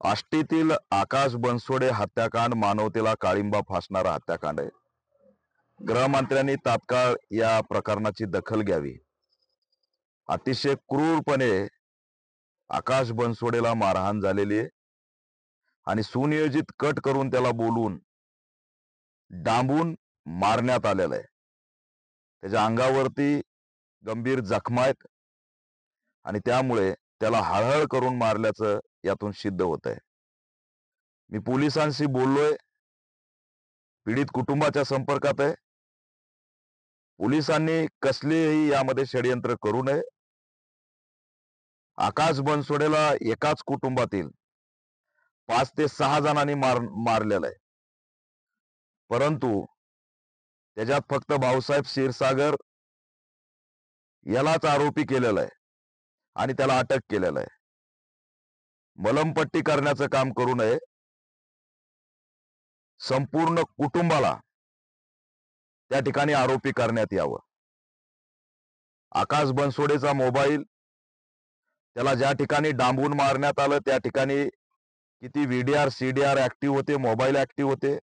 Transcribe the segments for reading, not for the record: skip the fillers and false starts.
आष्टीतील आकाश बनसोडे हत्याकांड मानवतेला काळिंबा फासणारा हत्याकांड आहे। गृहमंत्र्यांनी तात्काळ या प्रकरणाची दखल घ्यावी। अतिशय क्रूरपणे आकाश बनसोडेला मारहाण झालेली आहे आणि सुनियोजित कट करून त्याला बोलून डांबून मारण्यात आलेलं आहे। त्याच्या अंगावरती गंभीर जखमा आहेत आणि त्यामुळे त्याला हळहळ करून मारल्याचं यातून सिद्ध होत आहे। मी पोलिसांशी बोललोय, पीडित कुटुंबाच्या संपर्कात आहे। पोलिसांनी कसलेही यामध्ये षडयंत्र करू नये। आकाश बनसोडेला एकाच कुटुंबातील 5 ते 6 जणांनी मारलेलं आहे, परंतु त्याच्यात फक्त भाऊसाहेब क्षीरसागर यालाच आरोपी केलेला आहे आणि त्याला अटक केलेलं आहे। मलमपट्टी करण्याचं काम करू नये। संपूर्ण कुटुंबाला त्या ठिकाणी आरोपी करण्यात यावं। आकाश बनसोडेचा मोबाईल, त्याला ज्या ठिकाणी डांबून मारण्यात आलं त्या ठिकाणी किती व्हीडीआर सीडीआर ऍक्टिव्ह होते, मोबाईल ऍक्टिव्ह होते,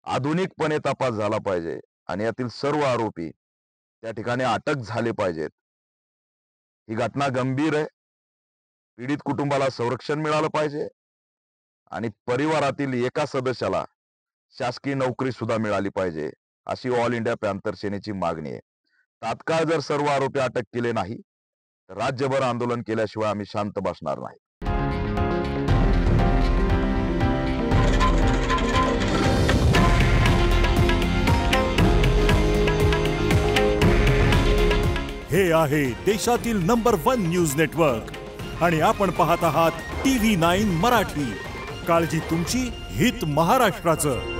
आधुनिकपणे तपास झाला पाहिजे आणि यातील सर्व आरोपी त्या ठिकाणी अटक झाले पाहिजेत। ही घटना गंभीर आहे। पीडित कुटुंबाला संरक्षण मिळालं पाहिजे आणि परिवारातील एका सदस्याला शासकीय नोकरी सुद्धा मिळाली पाहिजे, अशी ऑल इंडिया पॅंथर सेनेची मागणी आहे। तात्काळ जर सर्व आरोपी अटक केले नाही तर राज्यभर आंदोलन केल्याशिवाय आम्ही शांत बसणार नाही। हे आहे देशातील नंबर 1 न्यूज नेटवर्क आणि आपण पाहत आहात TV9 मराठी। काळजी तुमची, हित महाराष्ट्राचं।